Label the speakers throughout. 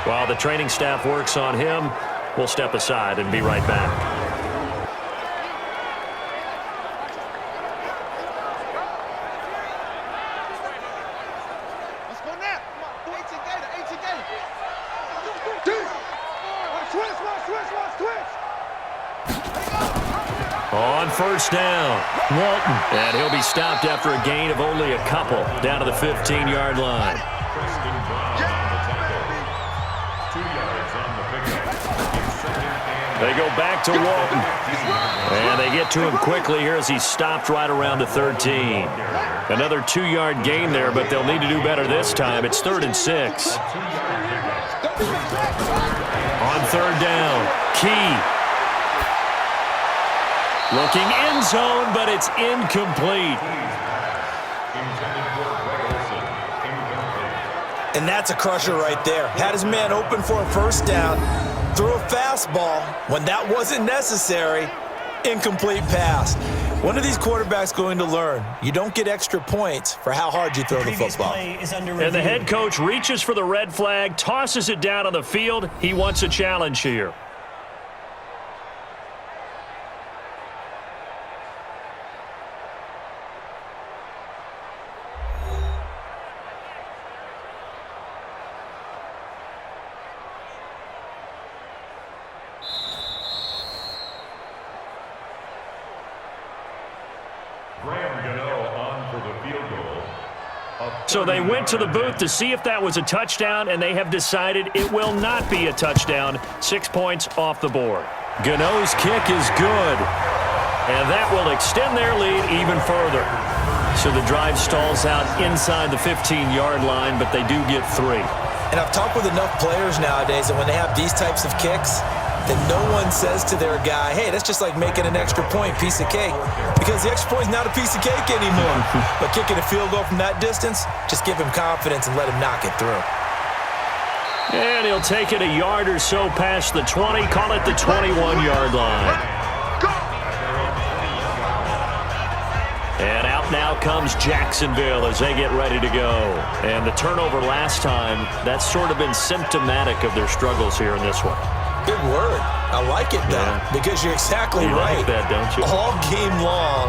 Speaker 1: While the training staff works on him, we'll step aside and be right back. On first down, Walton. And he'll be stopped after a gain of only a couple down to the 15-yard line. They go back to Walton. And they get to him quickly here as he's stopped right around the 13. Another 2-yard gain there, but they'll need to do better this time. It's 3rd and 6. On third down, Key. Looking end zone, but it's incomplete.
Speaker 2: And that's a crusher right there. Had his man open for a first down, threw a fastball when that wasn't necessary, incomplete pass. When are these quarterbacks going to learn? You don't get extra points for how hard you throw the football.
Speaker 1: And the head coach reaches for the red flag, tosses it down on the field. He wants a challenge here. So they went to the booth to see if that was a touchdown, and they have decided it will not be a touchdown. 6 points off the board. Gano's kick is good, and that will extend their lead even further. So the drive stalls out inside the 15-yard line, but they do get 3.
Speaker 2: And I've talked with enough players nowadays that when they have these types of kicks, that no one says to their guy, hey, that's just like making an extra point, piece of cake. Because the extra point is not a piece of cake anymore. But kicking a field goal from that distance, just give him confidence and let him knock it through.
Speaker 1: And he'll take it a yard or so past the 20, call it the 21-yard line. And out now comes Jacksonville as they get ready to go. And the turnover last time, that's sort of been symptomatic of their struggles here in this one.
Speaker 2: Good word. I like it, though, because you're exactly right.
Speaker 1: You like that, don't you?
Speaker 2: All game long,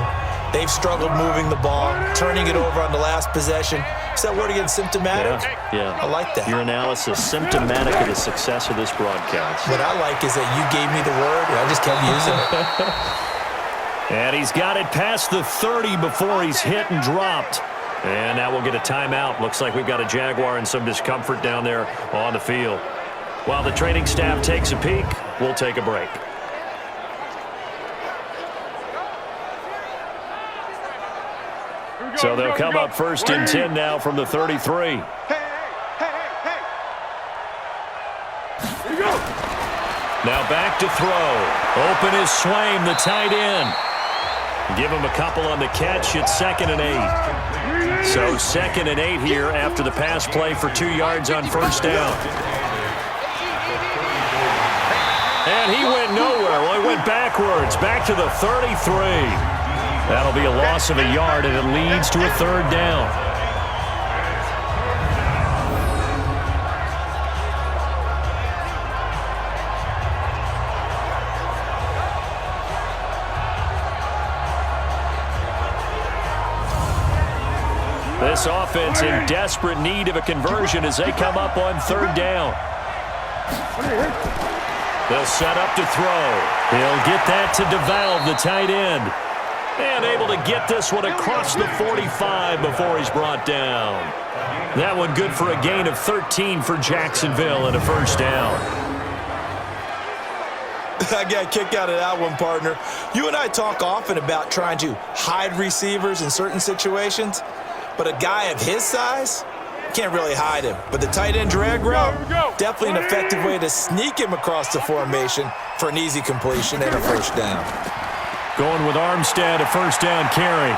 Speaker 2: they've struggled moving the ball, turning it over on the last possession. Is that word again, symptomatic?
Speaker 1: Yeah.
Speaker 2: I like that.
Speaker 1: Your analysis, symptomatic of the success of this broadcast.
Speaker 2: What I like is that you gave me the word, and I just kept using it.
Speaker 1: And he's got it past the 30 before he's hit and dropped. And now we'll get a timeout. Looks like we've got a Jaguar and some discomfort down there on the field. While the training staff takes a peek, we'll take a break. So they'll come up 1st and 10 now from the 33. Now back to throw. Open is Swaim, the tight end. Give him a couple on the catch. It's 2nd and 8. So 2nd and 8 here after the pass play for 2 yards on first down. And he went nowhere. Well, he went backwards, back to the 33. That'll be a loss of a yard, and it leads to a 3rd down. This offense in desperate need of a conversion as they come up on 3rd down. They'll set up to throw. He'll get that to DeValve, the tight end. And able to get this one across the 45 before he's brought down. That one good for a gain of 13 for Jacksonville and a 1st down.
Speaker 2: I got a kick out of that one, partner. You and I talk often about trying to hide receivers in certain situations, but a guy of his size can't really hide him. But the tight end drag route, definitely an effective way to sneak him across the formation for an easy completion and a 1st down.
Speaker 1: Going with Armstead, a 1st down carry.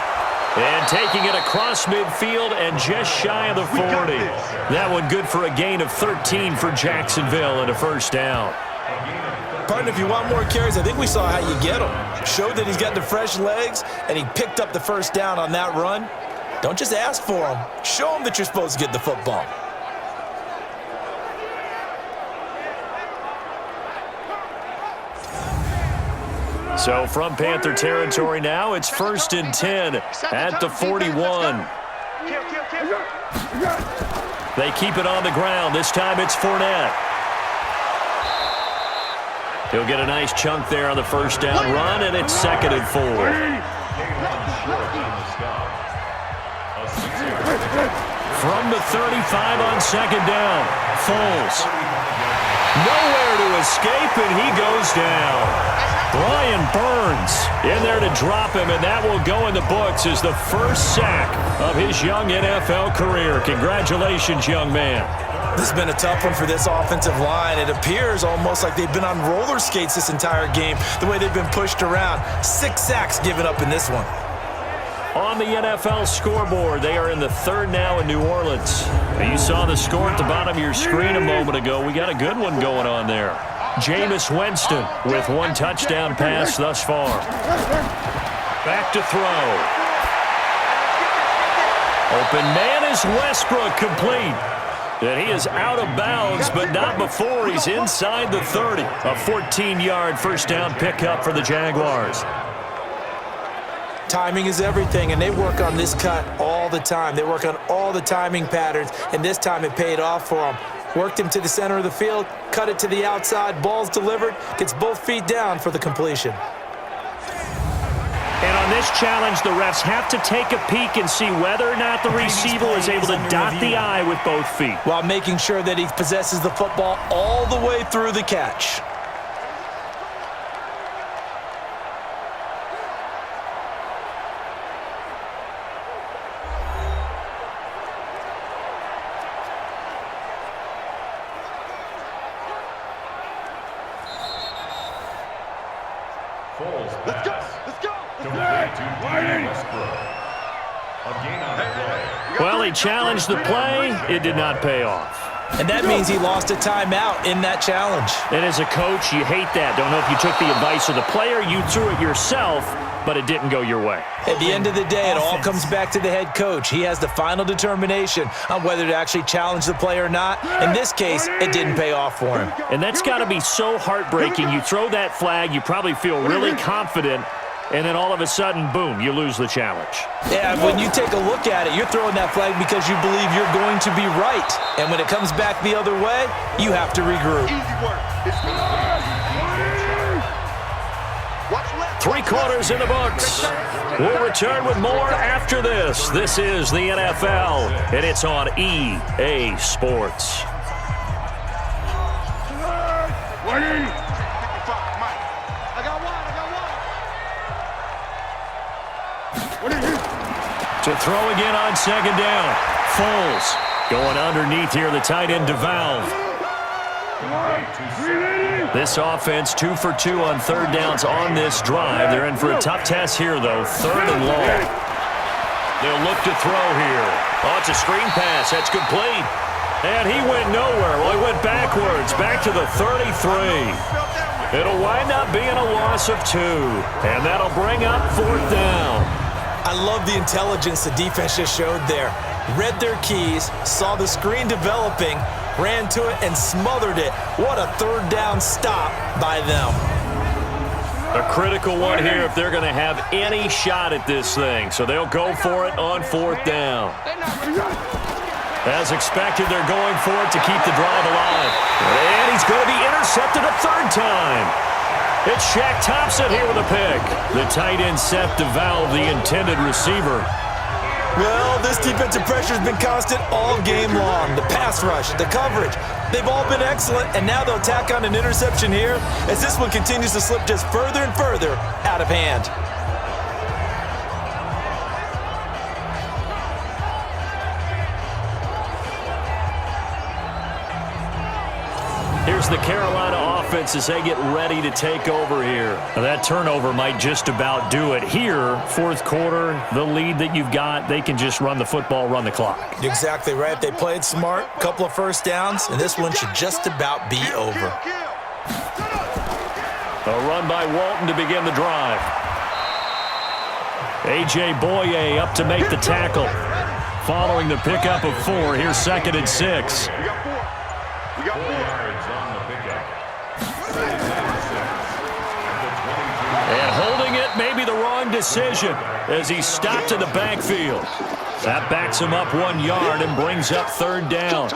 Speaker 1: And taking it across midfield and just shy of the 40. That one good for a gain of 13 for Jacksonville and a 1st down.
Speaker 2: Partner, if you want more carries, I think we saw how you get them. Showed that he's got the fresh legs, and he picked up the 1st down on that run. Don't just ask for them. Show them that you're supposed to get the football.
Speaker 1: So from Panther territory now, it's 1st and 10 at the 41. They keep it on the ground. This time it's Fournette. He'll get a nice chunk there on the first down run, and it's 2nd and 4. From the 35 on 2nd down, Foles. Nowhere to escape, and he goes down. Brian Burns in there to drop him, and that will go in the books as the first sack of his young NFL career. Congratulations, young man.
Speaker 2: This has been a tough one for this offensive line. It appears almost like they've been on roller skates this entire game, the way they've been pushed around. 6 sacks given up in this one.
Speaker 1: On the NFL scoreboard, they are in the 3rd now in New Orleans. You saw the score at the bottom of your screen a moment ago. We got a good one going on there. Jameis Winston with 1 touchdown pass thus far. Back to throw. Open man is Westbrook, complete. And he is out of bounds, but not before he's inside the 30. A 14-yard first down pickup for the Jaguars.
Speaker 2: Timing is everything, and they work on this cut all the time. They work on all the timing patterns, and this time it paid off for them. Worked him to the center of the field, cut it to the outside, ball's delivered, gets both feet down for the completion.
Speaker 1: And on this challenge, the refs have to take a peek and see whether or not the receiver is able to dot the I with both feet,
Speaker 2: while making sure that he possesses the football all the way through the catch.
Speaker 3: Let's go! Let's go!
Speaker 1: Well, he challenged the play. It did not pay off.
Speaker 2: And that means he lost a timeout in that challenge.
Speaker 1: And as a coach, you hate that. Don't know if you took the advice of the player. You threw it yourself, but it didn't go your way.
Speaker 2: At the end of the day, it all comes back to the head coach. He has the final determination on whether to actually challenge the play or not. In this case, it didn't pay off for him.
Speaker 1: And that's got to be so heartbreaking. You throw that flag, you probably feel really confident, and then all of a sudden, boom, you lose the challenge.
Speaker 2: Yeah, when you take a look at it, you're throwing that flag because you believe you're going to be right. And when it comes back the other way, you have to regroup.
Speaker 3: Easy work.
Speaker 1: 3 quarters in the books. We'll return with more after this. This is the NFL, and it's on EA Sports. To throw again on 2nd down. Foles going underneath here, the tight end DeValve. This offense 2 for 2 on 3rd downs on this drive. They're in for a tough test here, though. 3rd and long. They'll look to throw here. Oh, it's a screen pass. That's complete. And he went nowhere. Well, he went backwards, back to the 33. It'll wind up being a loss of 2. And that'll bring up 4th down.
Speaker 2: I love the intelligence the defense just showed there. Read their keys, saw the screen developing, ran to it, and smothered it. What a 3rd down stop by them.
Speaker 1: A critical one here if they're going to have any shot at this thing. So they'll go for it on 4th down. As expected, they're going for it to keep the drive alive. And he's going to be intercepted a 3rd time. It's Shaq Thompson here with a pick. The tight end Seth DeValve, the intended receiver.
Speaker 2: Well, this defensive pressure has been constant all game long. The pass rush, the coverage, they've all been excellent, and now they'll tack on an interception here as this one continues to slip just further and further out of hand.
Speaker 1: Here's the Carolina offense as they get ready to take over here. Now that turnover might just about do it. Here, 4th quarter, the lead that you've got, they can just run the football, run the clock.
Speaker 2: Exactly right. They played smart, couple of 1st downs, and this one should just about be over.
Speaker 1: A run by Walton to begin the drive. A.J. Boye up to make the tackle. Following the pickup of 4, here's 2nd and 6.
Speaker 3: We got 4.
Speaker 1: And it, maybe the wrong decision as he stopped in the backfield. That backs him up 1 yard and brings up third down.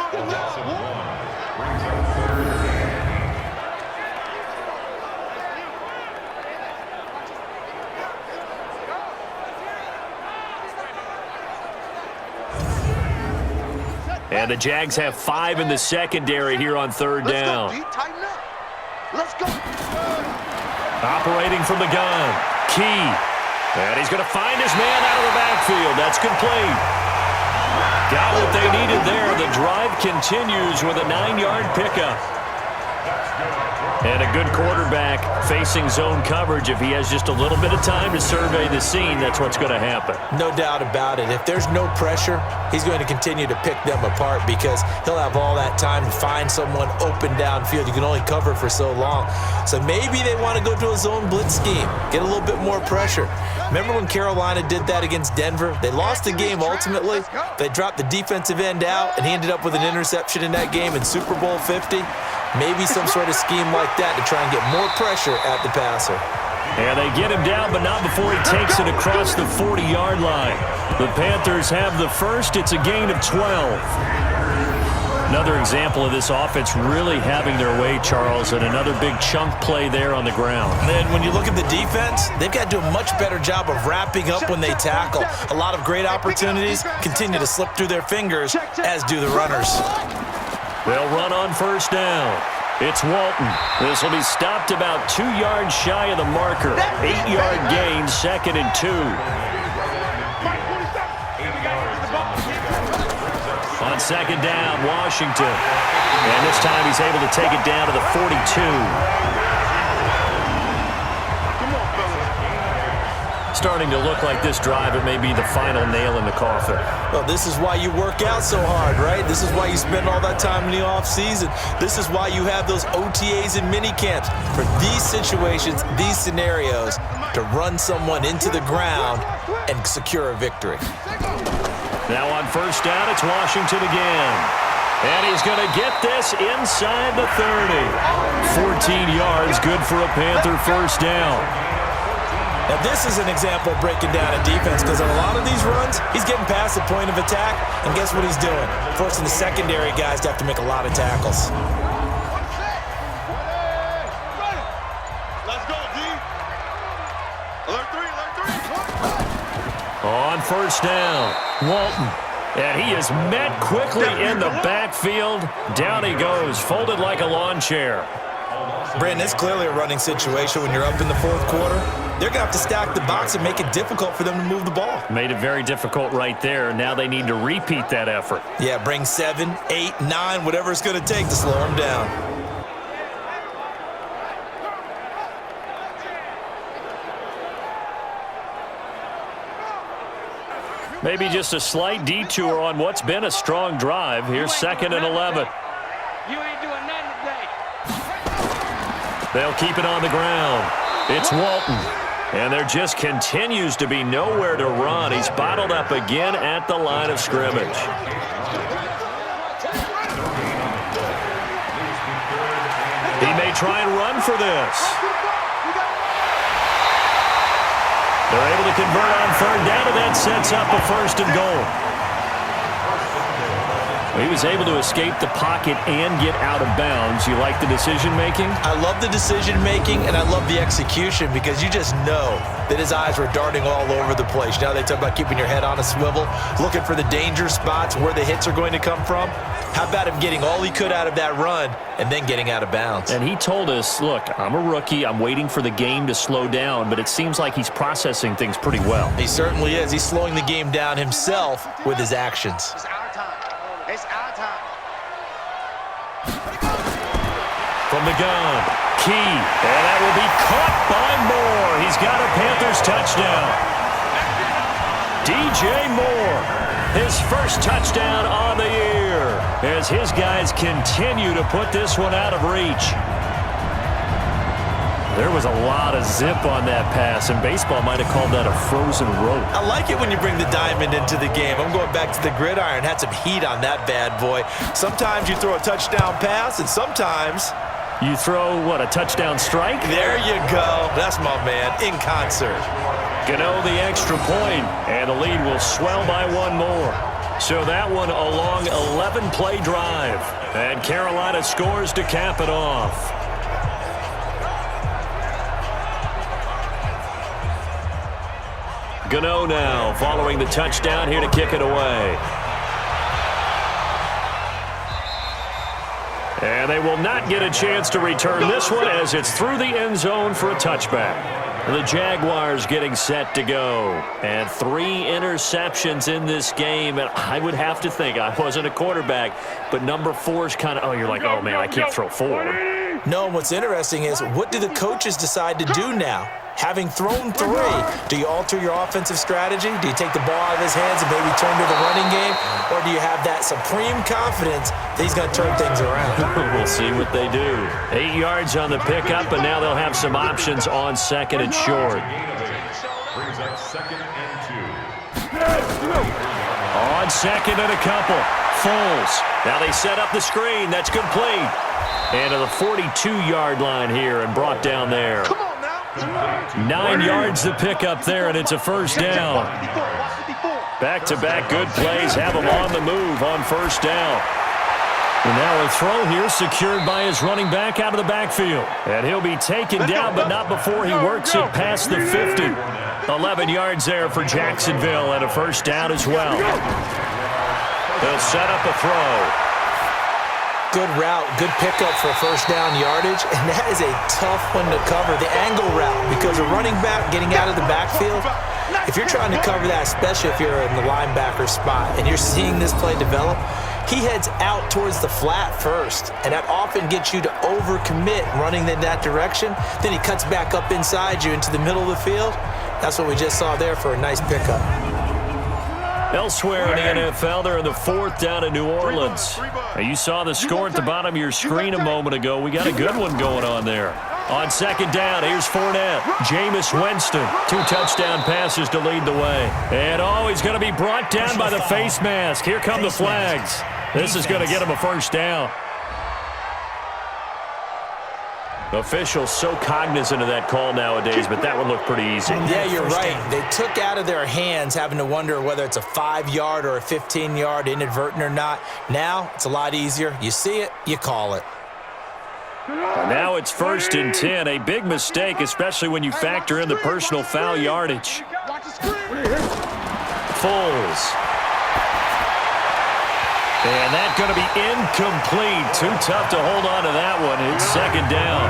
Speaker 1: And the Jags have 5 in the secondary here on third down.
Speaker 3: Let's go.
Speaker 1: Operating from the gun. Key. And he's going to find his man out of the backfield. That's complete. Got what they needed there. The drive continues with a 9-yard pickup. And a good quarterback facing zone coverage. If he has just a little bit of time to survey the scene, that's what's going to happen.
Speaker 2: No doubt about it. If there's no pressure, he's going to continue to pick them apart because he'll have all that time to find someone open downfield. You can only cover for so long. So maybe they want to go to a zone blitz scheme, get a little bit more pressure. Remember when Carolina did that against Denver? They lost the game ultimately. They dropped the defensive end out, and he ended up with an interception in that game in Super Bowl 50. Maybe some sort of scheme like that to try and get more pressure at the passer.
Speaker 1: And they get him down, but not before he takes it across the 40-yard line. The Panthers have the first. It's a gain of 12. Another example of this offense really having their way, Charles, and another big chunk play there on the ground.
Speaker 2: And when you look at the defense, they've got to do a much better job of wrapping up when they tackle. A lot of great opportunities continue to slip through their fingers, as do the runners.
Speaker 1: They'll run on first down. It's Walton. This will be stopped about 2 yards shy of the marker. 8-yard gain, 2nd and 2. On second down, Washington. And this time he's able to take it down to the 42. Starting to look like this drive, it may be the final nail in the coffin.
Speaker 2: Well, this is why you work out so hard, right? This is why you spend all that time in the offseason. This is why you have those OTAs and mini camps. For these situations, these scenarios, to run someone into the ground and secure a victory.
Speaker 1: Now on first down, it's Washington again. And he's going to get this inside the 30. 14 yards, good for a Panther first down.
Speaker 2: Now, this is an example of breaking down a defense because on a lot of these runs, he's getting past the point of attack, and guess what he's doing? Forcing the secondary guys to have to make a lot of tackles.
Speaker 3: Let's go, D. Alert 3.
Speaker 1: On first down, Walton. And he is met quickly in the backfield. Down he goes, folded like a lawn chair.
Speaker 2: Brandon, it's clearly a running situation when you're up in the fourth quarter. They're going to have to stack the box and make it difficult for them to move the ball.
Speaker 1: Made it very difficult right there. Now they need to repeat that effort.
Speaker 2: Yeah, bring 7, 8, 9, whatever it's going to take to slow them down.
Speaker 1: Maybe just a slight detour on what's been a strong drive. Here's 2nd and 11.
Speaker 4: You ain't doing nothing today.
Speaker 1: They'll keep it on the ground. It's Walton. And there just continues to be nowhere to run. He's bottled up again at the line of scrimmage. He may try and run for this. They're able to convert on third down, and that sets up a 1st and goal. He was able to escape the pocket and get out of bounds. You like the decision-making?
Speaker 2: I love the decision-making, and I love the execution because you just know that his eyes were darting all over the place. Now they talk about keeping your head on a swivel, looking for the danger spots, where the hits are going to come from. How about him getting all he could out of that run and then getting out of bounds?
Speaker 1: And he told us, look, I'm a rookie. I'm waiting for the game to slow down, but it seems like he's processing things pretty well.
Speaker 2: He certainly is. He's slowing the game down himself with his actions.
Speaker 3: It's our time. It's our time.
Speaker 1: From the gun, Key, and that will be caught by Moore. He's got a Panthers touchdown. DJ Moore, his first touchdown on the year, as his guys continue to put this one out of reach. There was a lot of zip on that pass, and baseball might have called that a frozen rope.
Speaker 2: I like it when you bring the diamond into the game. I'm going back to the gridiron. Had some heat on that bad boy. Sometimes you throw a touchdown pass, and sometimes
Speaker 1: You throw, what, a touchdown strike?
Speaker 2: There you go. That's my man, in concert.
Speaker 1: Gano the extra point, and the lead will swell by one more. So that one a long 11-play drive. And Carolina scores to cap it off. Gano now following the touchdown here to kick it away. And they will not get a chance to return this one as it's through the end zone for a touchback. The Jaguars getting set to go. And 3 interceptions in this game. And I would have to think, I wasn't a quarterback, but number 4 is kind of, oh, you're like, oh, man, I can't throw 4.
Speaker 2: No, what's interesting is what do the coaches decide to do now? Having thrown 3, do you alter your offensive strategy? Do you take the ball out of his hands and maybe turn to the running game? Or do you have that supreme confidence that he's going to turn things around?
Speaker 1: We'll see what they do. 8 yards on the pickup, and now they'll have some options on second and short.
Speaker 5: Brings up 2nd and 2.
Speaker 1: On second and a couple. Foles. Now they set up the screen. That's complete. And to the 42-yard line here and brought down there. 9 yards to pick up there, and it's a first down. Back-to-back good plays have him on the move on first down. And now a throw here secured by his running back out of the backfield. And he'll be taken down, but not before he works it past the 50. 11 yards there for Jacksonville, and a first down as well. They'll set up a throw.
Speaker 2: Good route, good pickup for first down yardage, and that is a tough one to cover, the angle route, because a running back getting out of the backfield, if you're trying to cover that, especially if you're in the linebacker spot and you're seeing this play develop, he heads out towards the flat first, and that often gets you to overcommit running in that direction. Then he cuts back up inside you into the middle of the field. That's what we just saw there for a nice pickup.
Speaker 1: Elsewhere in the NFL, they're in the 4th down in New Orleans. Now, you saw the score at the bottom of your screen a moment ago. We got a good one going on there. On second down, here's Fournette. Jameis Winston. 2 touchdown passes to lead the way. And, oh, he's going to be brought down by the face mask. Here come the flags. This is going to get him a first down. Officials so cognizant of that call nowadays, but that one looked pretty easy.
Speaker 2: Yeah, you're right. They took out of their hands having to wonder whether it's a 5-yard or a 15-yard, inadvertent or not. Now it's a lot easier. You see it, you call it.
Speaker 1: Now it's 1st and 10. A big mistake, especially when you factor in the personal foul yardage. Foles. And that's going to be incomplete. Too tough to hold on to that one. It's 2nd down.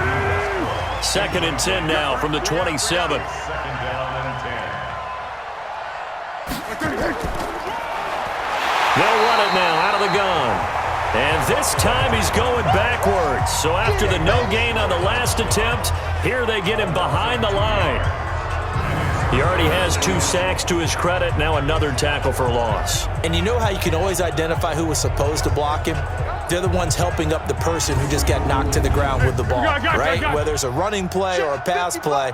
Speaker 1: 2nd and 10 now from the 27.
Speaker 5: 2nd down and 10.
Speaker 1: They'll run it now out of the gun. And this time he's going backwards. So after the no gain on the last attempt, here they get him behind the line. He already has 2 sacks to his credit. Now another tackle for loss.
Speaker 2: And you know how you can always identify who was supposed to block him? They're the ones helping up the person who just got knocked to the ground with the ball, right? Whether it's a running play or a pass play,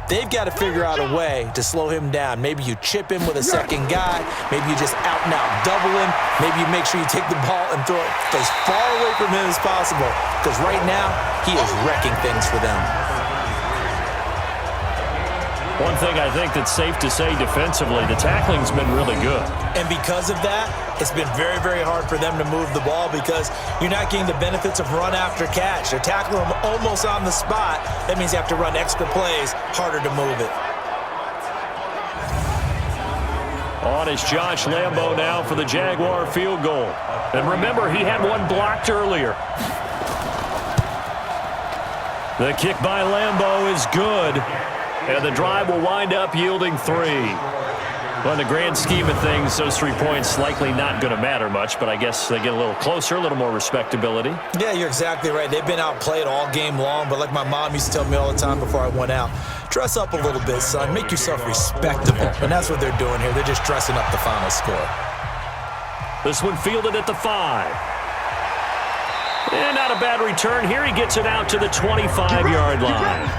Speaker 2: they've got to figure out a way to slow him down. Maybe you chip him with a second guy. Maybe you just out-and-out double him. Maybe you make sure you take the ball and throw it as far away from him as possible. Because right now, he is wrecking things for them.
Speaker 1: One thing I think that's safe to say defensively, the tackling's been really good.
Speaker 2: And because of that, it's been very, very hard for them to move the ball because you're not getting the benefits of run after catch. They're tackling them almost on the spot. That means you have to run extra plays, harder to move it.
Speaker 1: On is Josh Lambo now for the Jaguar field goal. And remember, he had one blocked earlier. The kick by Lambo is good. And the drive will wind up yielding 3. Well, in the grand scheme of things, those 3 points likely not going to matter much, but I guess they get a little closer, a little more respectability.
Speaker 2: Yeah, you're exactly right. They've been outplayed all game long, but like my mom used to tell me all the time before I went out, dress up a little bit, son. Make yourself respectable. And that's what they're doing here. They're just dressing up the final score.
Speaker 1: This one fielded at the 5. And not a bad return. Here he gets it out to the 25-yard line.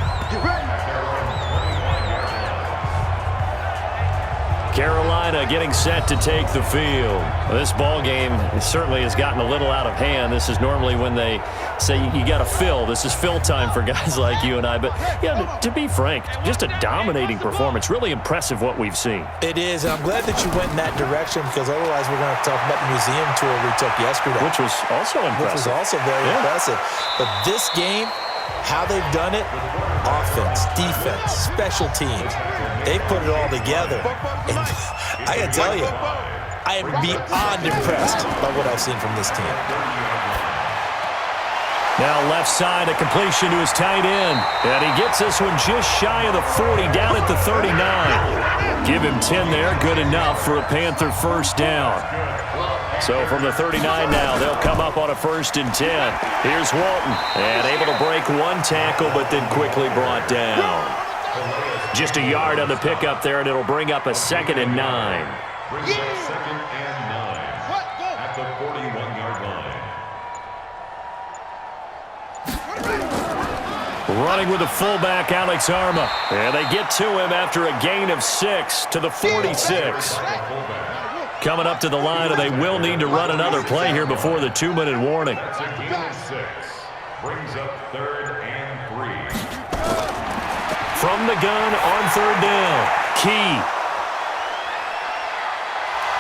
Speaker 1: Carolina getting set to take the field. Well, this ball game certainly has gotten a little out of hand. This is normally when they say you got to fill. This is fill time for guys like you and I. But, yeah, to be frank, just a dominating performance. Really impressive what we've seen.
Speaker 2: It is. And I'm glad that you went in that direction because otherwise we're going to talk about the museum tour we took yesterday.
Speaker 1: Which was also impressive.
Speaker 2: Which was also very impressive. But this game, how they've done it, offense, defense, special teams, they put it all together. And I got to tell you, I am beyond impressed by what I've seen from this team.
Speaker 1: Now left side, a completion to his tight end. And he gets this one just shy of the 40, down at the 39. Give him 10 there, good enough for a Panther first down. So from the 39 now, they'll come up on a 1st and 10. Here's Walton, and able to break one tackle, but then quickly brought down. Just a yard on the pickup there, and it'll bring up a 2nd and 9.
Speaker 5: Brings up 2nd and 9 at the 41-yard line.
Speaker 1: Running with the fullback, Alex Arma. And they get to him after a gain of 6 to the 46. Coming up to the line, and they will need to run another play here before the 2-minute warning.
Speaker 5: That's a gain of 6. Brings up 3rd and 3.
Speaker 1: From the gun on 3rd down. Key.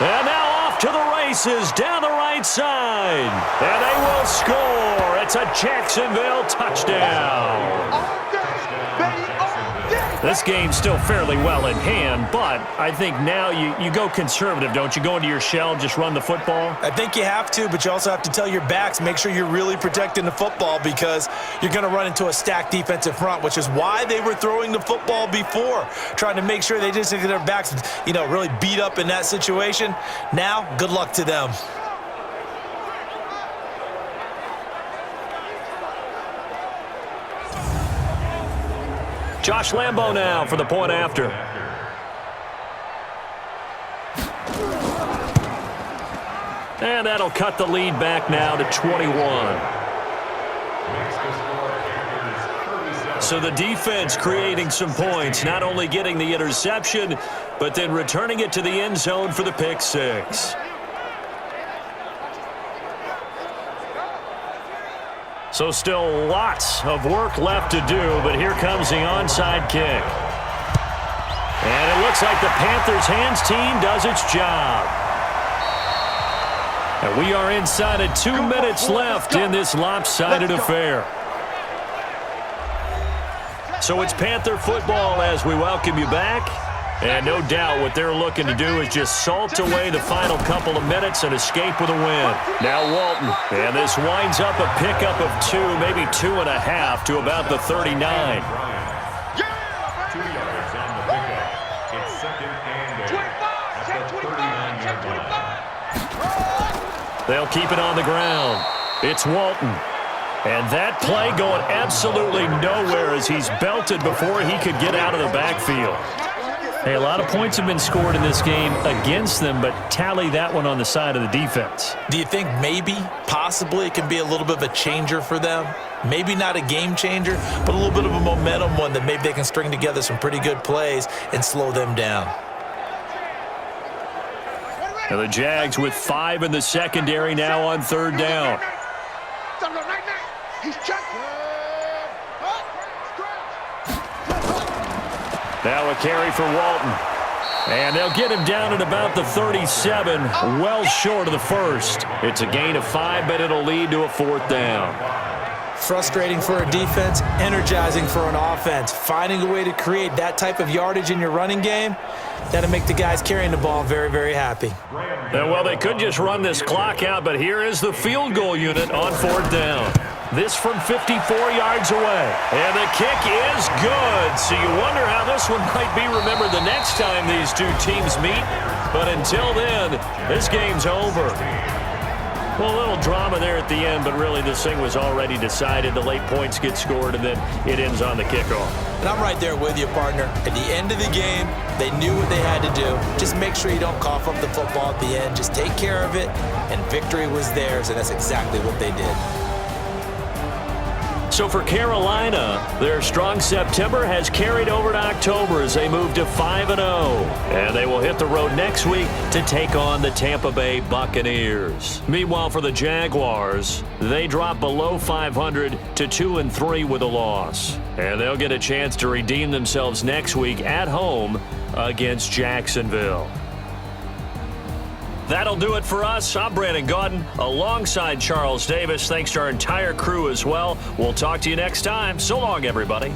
Speaker 1: And now off to the races down the right side. And they will score. It's a Jacksonville touchdown. This game's still fairly well in hand, but I think now you go conservative, don't you? Go into your shell, just run the football?
Speaker 2: I think you have to, but you also have to tell your backs, make sure you're really protecting the football because you're going to run into a stacked defensive front, which is why they were throwing the football before, trying to make sure they just get their backs, really beat up in that situation. Now, good luck to them.
Speaker 1: Josh Lambo now for the point after. And that'll cut the lead back now to 21. So the defense creating some points, not only getting the interception, but then returning it to the end zone for the pick 6. So still lots of work left to do, but here comes the onside kick. And it looks like the Panthers' hands team does its job. And we are inside of 2 minutes left in this lopsided affair. So it's Panther football as we welcome you back. And no doubt what they're looking to do is just salt away the final couple of minutes and escape with a win. Now Walton, and this winds up a pickup of 2, maybe 2.5 to about the 39.
Speaker 5: 2 yards on the pickup. It's 2nd and 8 at the 39-yard line.
Speaker 1: They'll keep it on the ground. It's Walton. And that play going absolutely nowhere as he's belted before he could get out of the backfield. Hey, a lot of points have been scored in this game against them, but tally that one on the side of the defense.
Speaker 2: Do you think maybe, possibly, it can be a little bit of a changer for them? Maybe not a game changer, but a little bit of a momentum one that maybe they can string together some pretty good plays and slow them down.
Speaker 1: And the Jags with 5 in the secondary now on 3rd down.
Speaker 3: He's checked.
Speaker 1: Now a carry for Walton. And they'll get him down at about the 37, well short of the 1st. It's a gain of 5, but it'll lead to a 4th down.
Speaker 2: Frustrating for a defense, energizing for an offense. Finding a way to create that type of yardage in your running game, that'll make the guys carrying the ball very, very happy.
Speaker 1: And well, they could just run this clock out, but here is the field goal unit on 4th down. This from 54 yards away. And the kick is good. So you wonder how this one might be remembered the next time these two teams meet. But until then, this game's over. Well, a little drama there at the end, but really this thing was already decided. The late points get scored, and then it ends on the kickoff.
Speaker 2: And I'm right there with you, partner. At the end of the game, they knew what they had to do. Just make sure you don't cough up the football at the end. Just take care of it, and victory was theirs, and that's exactly what they did.
Speaker 1: So for Carolina, their strong September has carried over to October as they move to 5-0. And they will hit the road next week to take on the Tampa Bay Buccaneers. Meanwhile, for the Jaguars, they drop below 500 to 2-3 with a loss. And they'll get a chance to redeem themselves next week at home against Jacksonville. That'll do it for us. I'm Brandon Gaudin alongside Charles Davis. Thanks to our entire crew as well. We'll talk to you next time. So long, everybody.